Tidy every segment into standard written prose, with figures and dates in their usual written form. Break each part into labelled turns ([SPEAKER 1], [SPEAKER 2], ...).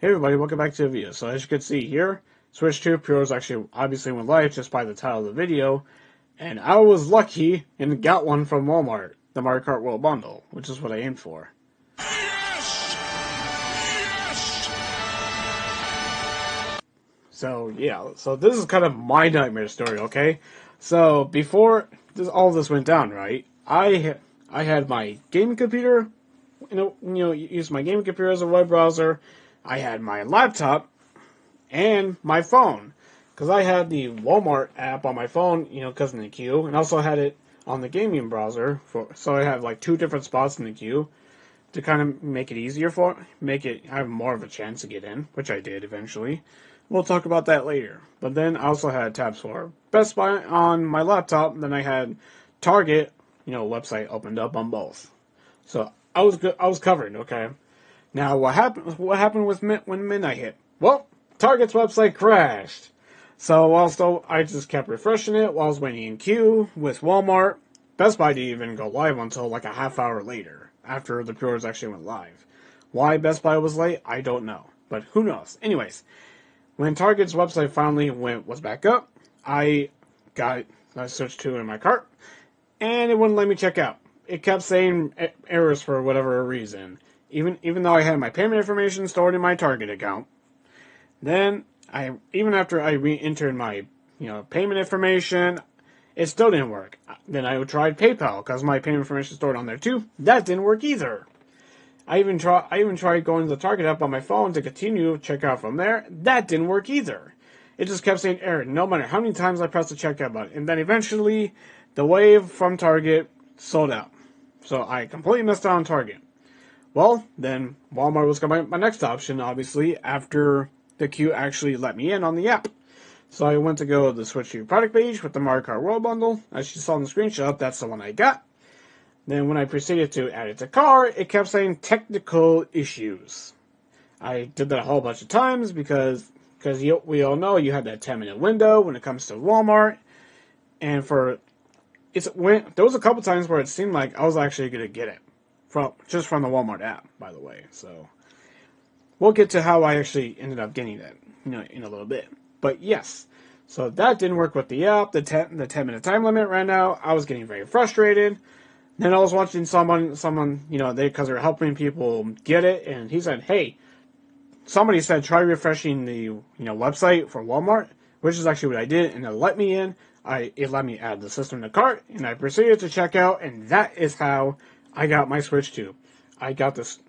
[SPEAKER 1] Hey everybody, welcome back to the video. So as you can see here, Switch 2 Preorders actually obviously went live just by the title of the video, and I was lucky and got one from Walmart, the Mario Kart World Bundle, which is what I aimed for. Yes! Yes! So yeah, so this is kind of my nightmare story, okay? So before all this went down, right, I had my gaming computer, use my gaming computer as a web browser. I had my laptop and my phone, because I had the Walmart app on my phone, because in the queue, and also had it on the gaming browser. So I had like two different spots in the queue to kind of make it easier have more of a chance to get in, which I did eventually. We'll talk about that later. But then I also had tabs for Best Buy on my laptop. Then I had Target, website opened up on both. So I was good. I was covered. Okay. Now, what happened? What happened when midnight hit? Well, Target's website crashed. So I just kept refreshing it while I was waiting in queue with Walmart. Best Buy didn't even go live until like a half hour later, after the pre-orders actually went live. Why Best Buy was late, I don't know, but who knows? Anyways, when Target's website finally was back up, I switched to in my cart, and it wouldn't let me check out. It kept saying errors for whatever reason. Even though I had my payment information stored in my Target account, then even after I re-entered my payment information, it still didn't work. Then I tried PayPal because my payment information is stored on there too. That didn't work either. I even tried going to the Target app on my phone to continue checkout from there. That didn't work either. It just kept saying error no matter how many times I pressed the checkout button. And then eventually, the wave from Target sold out. So I completely missed out on Target. Well, then Walmart was my next option, obviously, after the queue actually let me in on the app. So I went to go to the Switch 2 product page with the Mario Kart World Bundle. As you saw in the screenshot, that's the one I got. Then when I proceeded to add it to cart, it kept saying technical issues. I did that a whole bunch of times because we all know you have that 10-minute window when it comes to Walmart. And there was a couple times where it seemed like I was actually going to get it. Just from the Walmart app, by the way. So we'll get to how I actually ended up getting that, in a little bit. But yes, so that didn't work with the app. The 10-minute time limit ran out. I was getting very frustrated. Then I was watching someone, because they're helping people get it, and he said, "Hey, somebody said try refreshing the website for Walmart," which is actually what I did, and it let me in. It let me add the system to cart, and I proceeded to check out, and that is how I got my Switch 2. I got this.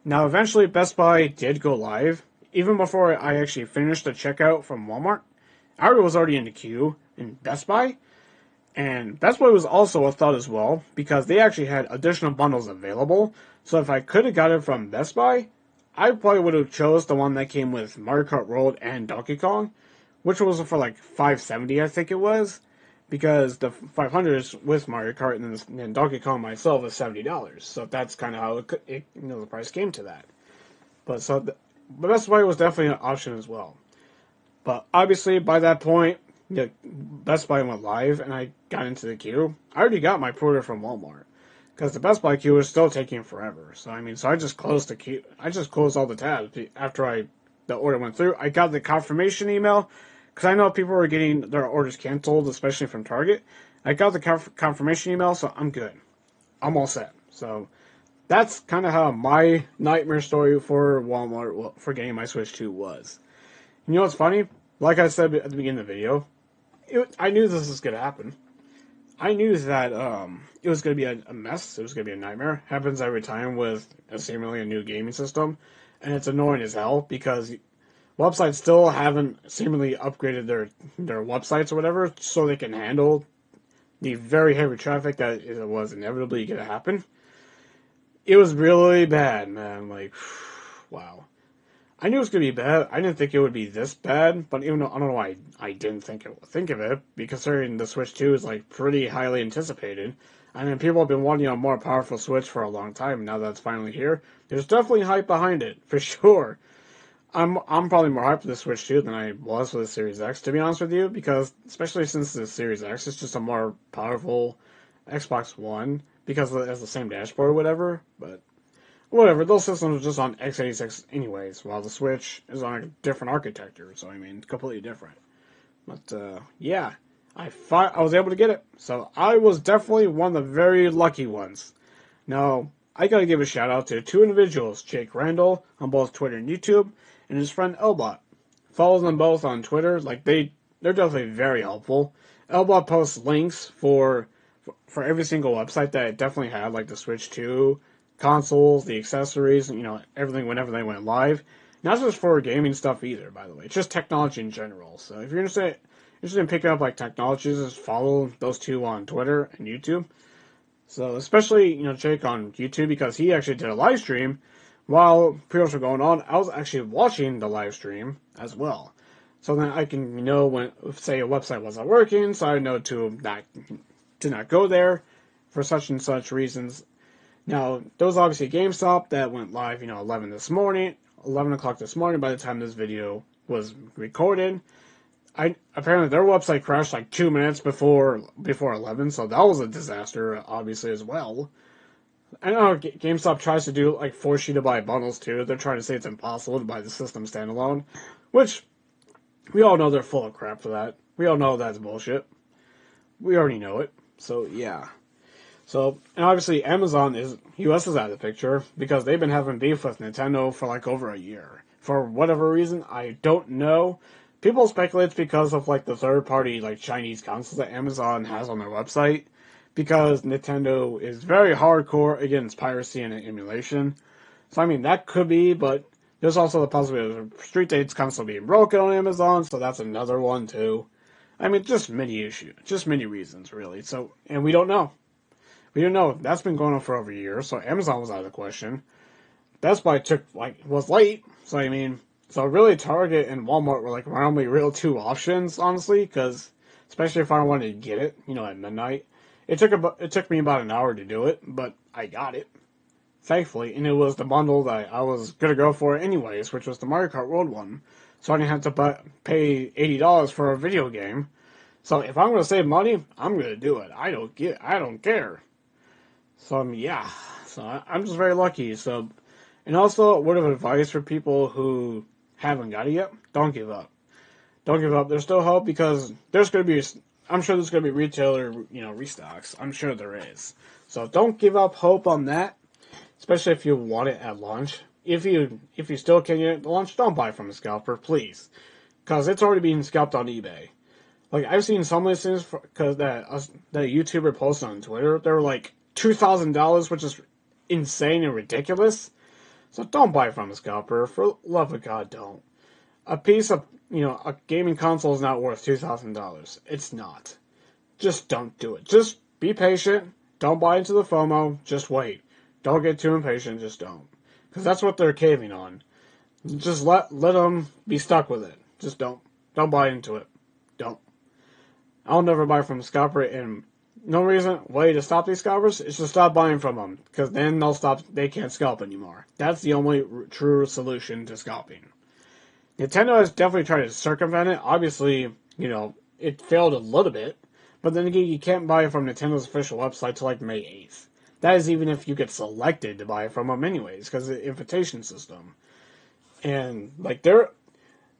[SPEAKER 1] Now, eventually, Best Buy did go live. Even before I actually finished the checkout from Walmart, I was already in the queue in Best Buy. And Best Buy was also a thought as well, because they actually had additional bundles available. So if I could have got it from Best Buy, I probably would have chose the one that came with Mario Kart World and Donkey Kong, which was for like $570, I think it was. Because the 500 is with Mario Kart, and then Donkey Kong myself is $70. So that's kind of how the price came to that. But Best Buy was definitely an option as well. But obviously, by that point, Best Buy went live, and I got into the queue. I already got my pre-order from Walmart, because the Best Buy queue was still taking forever. So I just closed the queue. I just closed all the tabs after the order went through. I got the confirmation email. Because I know people were getting their orders canceled, especially from Target. I got the confirmation email, so I'm good. I'm all set. So that's kind of how my nightmare story for Walmart for getting my Switch 2 was. You know what's funny? Like I said at the beginning of the video, I knew this was going to happen. I knew that it was going to be a mess. It was going to be a nightmare. Happens every time with seemingly a new gaming system. And it's annoying as hell because websites still haven't seemingly upgraded their websites or whatever so they can handle the very heavy traffic that it was inevitably going to happen. It was really bad, man. Like, wow. I knew it was going to be bad. I didn't think it would be this bad, but even though, I don't know why I didn't think of it, because considering the Switch 2 is like pretty highly anticipated. I mean, people have been wanting a more powerful Switch for a long time. Now that it's finally here, there's definitely hype behind it, for sure. I'm probably more hyped for the Switch 2 than I was for the Series X, to be honest with you, because especially since the Series X is just a more powerful Xbox One, because it has the same dashboard or whatever. But whatever, those systems are just on x86 anyways, while the Switch is on a different architecture, so I mean, completely different. But, yeah, I was able to get it, so I was definitely one of the very lucky ones. Now, I gotta give a shout out to two individuals, Jake Randall on both Twitter and YouTube, and his friend Elbot. Follow them both on Twitter, they're definitely very helpful. Elbot posts links for every single website that it definitely had, like the Switch 2, consoles, the accessories, everything whenever they went live. Not just for gaming stuff either, by the way. It's just technology in general. So if you're interested in picking up like technologies, just follow those two on Twitter and YouTube. So especially, Jake on YouTube because he actually did a live stream while pre-orders were going on. I was actually watching the live stream as well. So then I can when say a website wasn't working, so I know to not go there for such and such reasons. Now, there was obviously GameStop that went live, 11 o'clock this morning by the time this video was recorded. Apparently their website crashed like 2 minutes before 11, so that was a disaster, obviously, as well. I know GameStop tries to do, like, force you to buy bundles, too. They're trying to say it's impossible to buy the system standalone, which we all know they're full of crap for that. We all know that's bullshit. We already know it. So, yeah. So, and obviously US is out of the picture because they've been having beef with Nintendo for like over a year. For whatever reason, I don't know. People speculate it's because of like the third party like Chinese consoles that Amazon has on their website. Because Nintendo is very hardcore against piracy and emulation. So I mean that could be, but there's also the possibility of Street Date's console being broken on Amazon, so that's another one too. I mean, just many issues, just many reasons, really. So, and we don't know. We don't know. That's been going on for over a year, so Amazon was out of the question. Best Buy was late, so I mean, so really Target and Walmart were like my only real two options, honestly, because especially if I wanted to get it, at midnight. It took me about an hour to do it, but I got it, thankfully, and it was the bundle that I was gonna go for anyways, which was the Mario Kart World one. So I didn't have to pay $80 for a video game. So if I'm gonna save money, I'm gonna do it. I don't care. So yeah. So I'm just very lucky. So, and also a word of advice for people who haven't got it yet: don't give up. Don't give up. There's still hope because I'm sure there's gonna be retailer, restocks. I'm sure there is. So don't give up hope on that, especially if you want it at launch. If you still can get it at launch, don't buy from a scalper, please, because it's already being scalped on eBay. Like I've seen some listings because that a YouTuber posted on Twitter. They were like $2,000, which is insane and ridiculous. So don't buy from a scalper. For love of God, don't. A piece of a gaming console is not worth $2,000. It's not. Just don't do it. Just be patient. Don't buy into the FOMO. Just wait. Don't get too impatient. Just don't. Because that's what they're caving on. Just let them be stuck with it. Just don't buy into it. Don't. I'll never buy from a scalper, and no way to stop these scalpers is to stop buying from them, because then they can't scalp anymore. That's the only true solution to scalping. Nintendo has definitely tried to circumvent it. Obviously, it failed a little bit, but then again, you can't buy it from Nintendo's official website till like May 8th. That is even if you get selected to buy it from them anyways, because of the invitation system. And, like,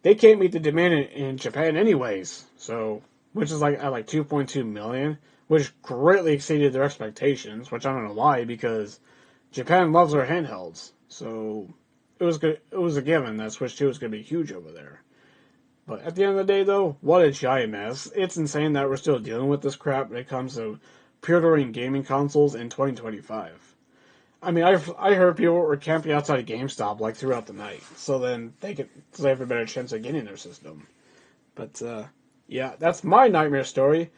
[SPEAKER 1] they can't meet the demand in Japan anyways, so, which is like at like 2.2 million, which greatly exceeded their expectations, which I don't know why, because Japan loves their handhelds, so it was a given that Switch 2 was going to be huge over there. But at the end of the day, though, what a giant mess. It's insane that we're still dealing with this crap when it comes to pre-ordering gaming consoles in 2025. I mean, I heard people were camping outside of GameStop like throughout the night, so they have a better chance of getting their system. But yeah, that's my nightmare story.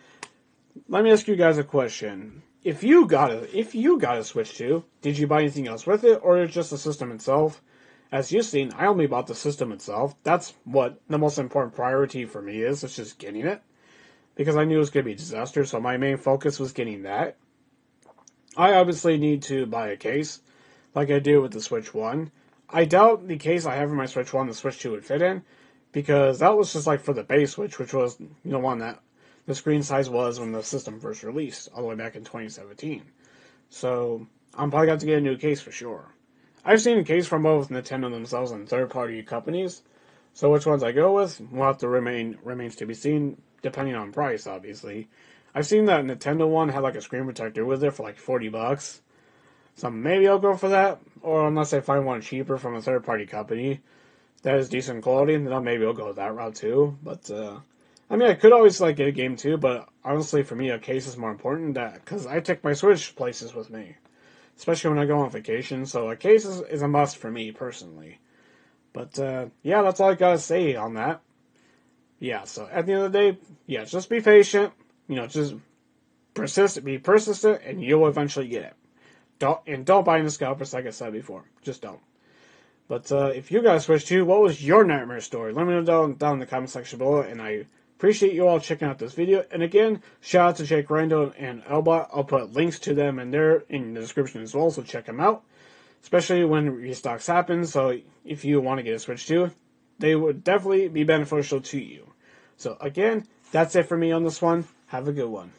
[SPEAKER 1] Let me ask you guys a question. If you got a Switch 2, did you buy anything else with it, or just the system itself? As you've seen, I only bought the system itself. That's what the most important priority for me is. It's just getting it. Because I knew it was going to be a disaster, so my main focus was getting that. I obviously need to buy a case, like I do with the Switch 1. I doubt the case I have in my Switch 1 the Switch 2 would fit in, because that was just like for the base Switch, which was, one that the screen size was when the system first released, all the way back in 2017. So, I'm probably going to get a new case for sure. I've seen a case from both Nintendo themselves and third-party companies. So which ones I go with will have to remains to be seen, depending on price, obviously. I've seen that Nintendo one had like a screen protector with it for like $40. So maybe I'll go for that, or unless I find one cheaper from a third-party company that is decent quality, then maybe I'll go that route too. But I mean, I could always like get a game too, but honestly, for me, a case is more important. That because I take my Switch places with me, especially when I go on vacation. So a case is a must for me personally. But yeah, that's all I gotta say on that. Yeah, so at the end of the day, yeah, just be patient. Just be persistent, and you'll eventually get it. Don't buy any scalpers, like I said before. Just don't. But if you guys Switch too, what was your nightmare story? Let me know down in the comment section below, and I appreciate you all checking out this video. And again, shout out to Jake Rando and Elbot. I'll put links to them in the description as well, so check them out. Especially when restocks happen, so if you want to get a Switch too, they would definitely be beneficial to you. So again, that's it for me on this one. Have a good one.